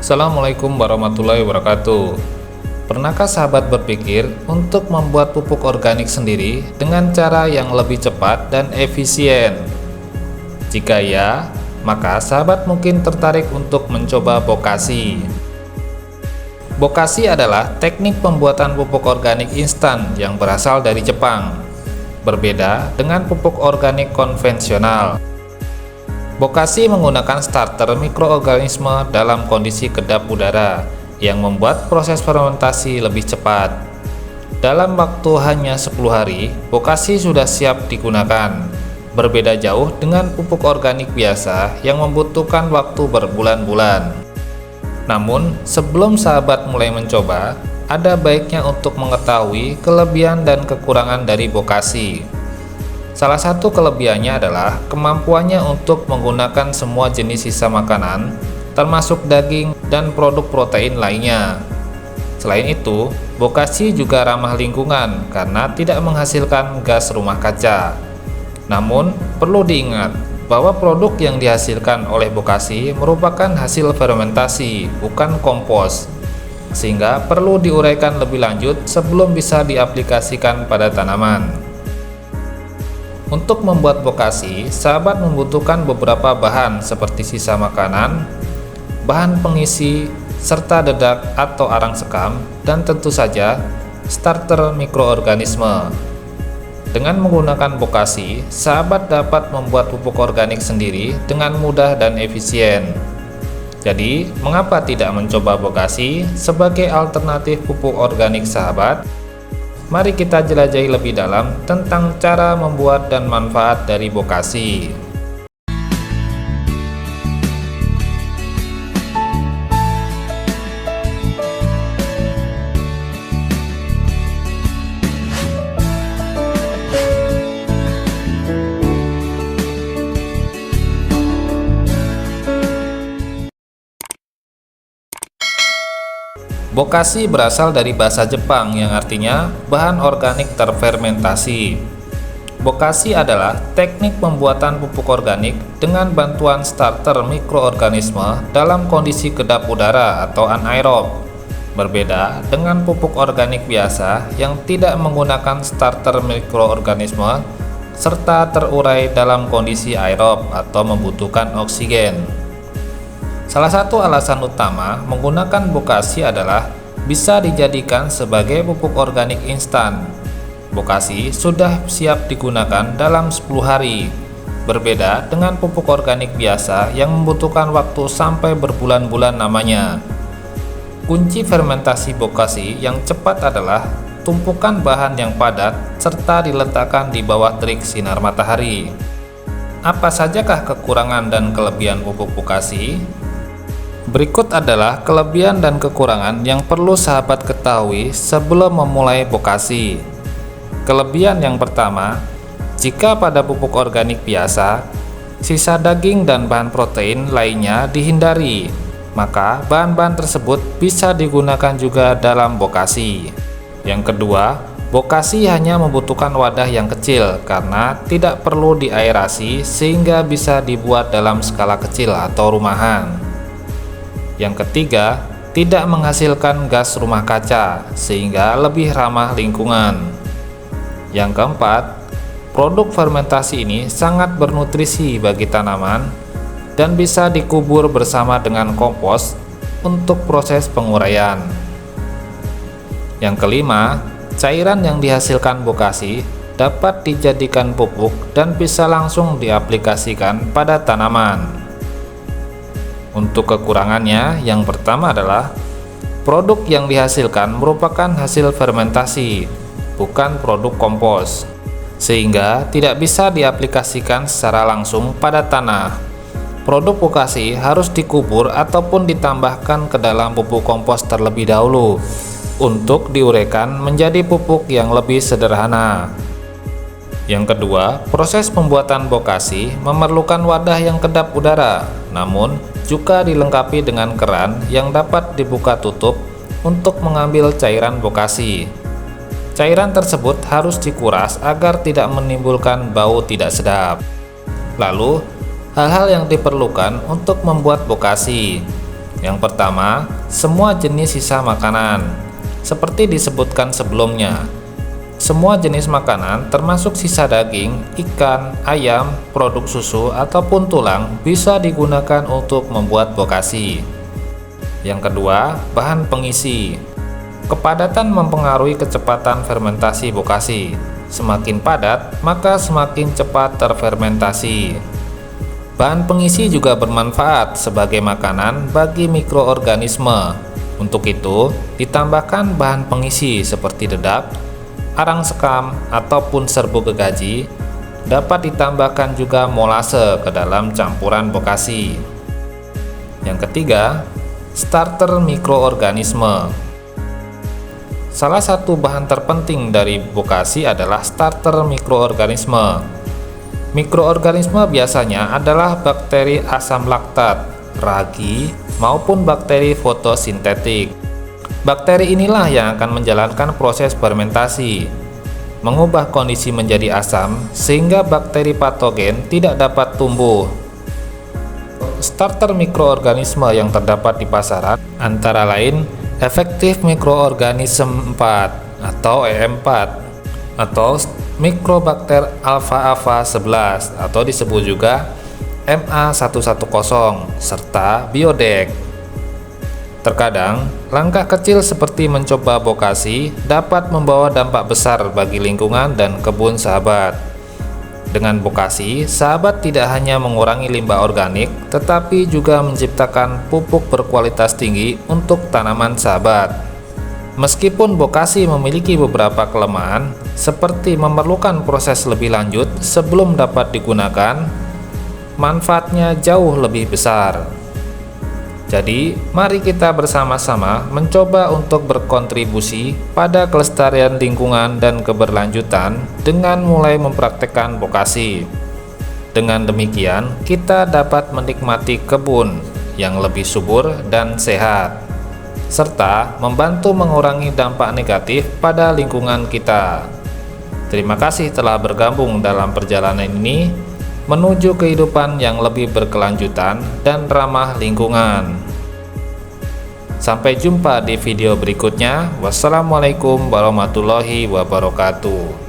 Assalamualaikum warahmatullahi wabarakatuh. Pernahkah sahabat berpikir untuk membuat pupuk organik sendiri dengan cara yang lebih cepat dan efisien? Jika ya, maka sahabat mungkin tertarik untuk mencoba Bokashi. Bokashi adalah teknik pembuatan pupuk organik instan yang berasal dari Jepang. Berbeda dengan pupuk organik konvensional. Bokashi menggunakan starter mikroorganisme dalam kondisi kedap udara yang membuat proses fermentasi lebih cepat. Dalam waktu hanya 10 hari, Bokashi sudah siap digunakan. Berbeda jauh dengan pupuk organik biasa yang membutuhkan waktu berbulan-bulan. Namun, sebelum sahabat mulai mencoba, ada baiknya untuk mengetahui kelebihan dan kekurangan dari Bokashi. Salah satu kelebihannya adalah kemampuannya untuk menggunakan semua jenis sisa makanan, termasuk daging dan produk protein lainnya. Selain itu, Bokashi juga ramah lingkungan karena tidak menghasilkan gas rumah kaca. Namun, perlu diingat bahwa produk yang dihasilkan oleh Bokashi merupakan hasil fermentasi, bukan kompos, sehingga perlu diuraikan lebih lanjut sebelum bisa diaplikasikan pada tanaman. Untuk membuat Bokashi, sahabat membutuhkan beberapa bahan seperti sisa makanan, bahan pengisi, serta dedak atau arang sekam, dan tentu saja starter mikroorganisme. Dengan menggunakan Bokashi, sahabat dapat membuat pupuk organik sendiri dengan mudah dan efisien. Jadi, mengapa tidak mencoba Bokashi sebagai alternatif pupuk organik sahabat? Mari kita jelajahi lebih dalam tentang cara membuat dan manfaat dari Bokashi. Bokashi berasal dari bahasa Jepang yang artinya bahan organik terfermentasi. Bokashi adalah teknik pembuatan pupuk organik dengan bantuan starter mikroorganisme dalam kondisi kedap udara atau anaerob. Berbeda dengan pupuk organik biasa yang tidak menggunakan starter mikroorganisme serta terurai dalam kondisi aerob atau membutuhkan oksigen. Salah satu alasan utama menggunakan Bokashi adalah bisa dijadikan sebagai pupuk organik instan. Bokashi sudah siap digunakan dalam 10 hari. Berbeda dengan pupuk organik biasa yang membutuhkan waktu sampai berbulan-bulan namanya. Kunci fermentasi Bokashi yang cepat adalah tumpukan bahan yang padat serta diletakkan di bawah terik sinar matahari. Apa sajakah kekurangan dan kelebihan pupuk Bokashi? Berikut adalah kelebihan dan kekurangan yang perlu sahabat ketahui sebelum memulai Bokashi. Kelebihan yang pertama, jika pada pupuk organik biasa, sisa daging dan bahan protein lainnya dihindari, maka bahan-bahan tersebut bisa digunakan juga dalam Bokashi. Yang kedua, Bokashi hanya membutuhkan wadah yang kecil karena tidak perlu diaerasi sehingga bisa dibuat dalam skala kecil atau rumahan. Yang ketiga, tidak menghasilkan gas rumah kaca sehingga lebih ramah lingkungan. Yang keempat, produk fermentasi ini sangat bernutrisi bagi tanaman dan bisa dikubur bersama dengan kompos untuk proses penguraian. Yang kelima, cairan yang dihasilkan Bokashi dapat dijadikan pupuk dan bisa langsung diaplikasikan pada tanaman. Untuk kekurangannya, yang pertama adalah produk yang dihasilkan merupakan hasil fermentasi, bukan produk kompos, sehingga tidak bisa diaplikasikan secara langsung pada tanah. Produk Bokashi harus dikubur ataupun ditambahkan ke dalam pupuk kompos terlebih dahulu untuk diuraikan menjadi pupuk yang lebih sederhana. Yang kedua, proses pembuatan Bokashi memerlukan wadah yang kedap udara, namun juga dilengkapi dengan keran yang dapat dibuka tutup untuk mengambil cairan Bokashi. Cairan tersebut harus dikuras agar tidak menimbulkan bau tidak sedap. Lalu, hal-hal yang diperlukan untuk membuat Bokashi. Yang pertama, semua jenis sisa makanan. Seperti disebutkan sebelumnya, semua jenis makanan termasuk sisa daging, ikan, ayam, produk susu, ataupun tulang bisa digunakan untuk membuat bokasi. Yang kedua, bahan pengisi. Kepadatan mempengaruhi kecepatan fermentasi bokasi. Semakin padat, maka semakin cepat terfermentasi. Bahan pengisi juga bermanfaat sebagai makanan bagi mikroorganisme. Untuk itu, ditambahkan bahan pengisi seperti dedak, arang sekam, ataupun serbuk gergaji. Dapat ditambahkan juga molase ke dalam campuran bokasi. Yang ketiga, starter mikroorganisme. Salah satu bahan terpenting dari bokasi adalah starter mikroorganisme. Mikroorganisme biasanya adalah bakteri asam laktat, ragi, maupun bakteri fotosintetik. Bakteri inilah yang akan menjalankan proses fermentasi, mengubah kondisi menjadi asam sehingga bakteri patogen tidak dapat tumbuh. Starter mikroorganisme yang terdapat di pasaran antara lain Effective Microorganism 4 atau EM4 atau Microbacter alpha-alpha 11 atau disebut juga MA110 serta Biodek. Terkadang, langkah kecil seperti mencoba bokasi dapat membawa dampak besar bagi lingkungan dan kebun sahabat. Dengan bokasi, sahabat tidak hanya mengurangi limbah organik, tetapi juga menciptakan pupuk berkualitas tinggi untuk tanaman sahabat. Meskipun bokasi memiliki beberapa kelemahan, seperti memerlukan proses lebih lanjut sebelum dapat digunakan, manfaatnya jauh lebih besar. Jadi, mari kita bersama-sama mencoba untuk berkontribusi pada kelestarian lingkungan dan keberlanjutan dengan mulai mempraktekkan bokasi. Dengan demikian, kita dapat menikmati kebun yang lebih subur dan sehat, serta membantu mengurangi dampak negatif pada lingkungan kita. Terima kasih telah bergabung dalam perjalanan ini menuju kehidupan yang lebih berkelanjutan dan ramah lingkungan. Sampai jumpa di video berikutnya. Wassalamualaikum warahmatullahi wabarakatuh.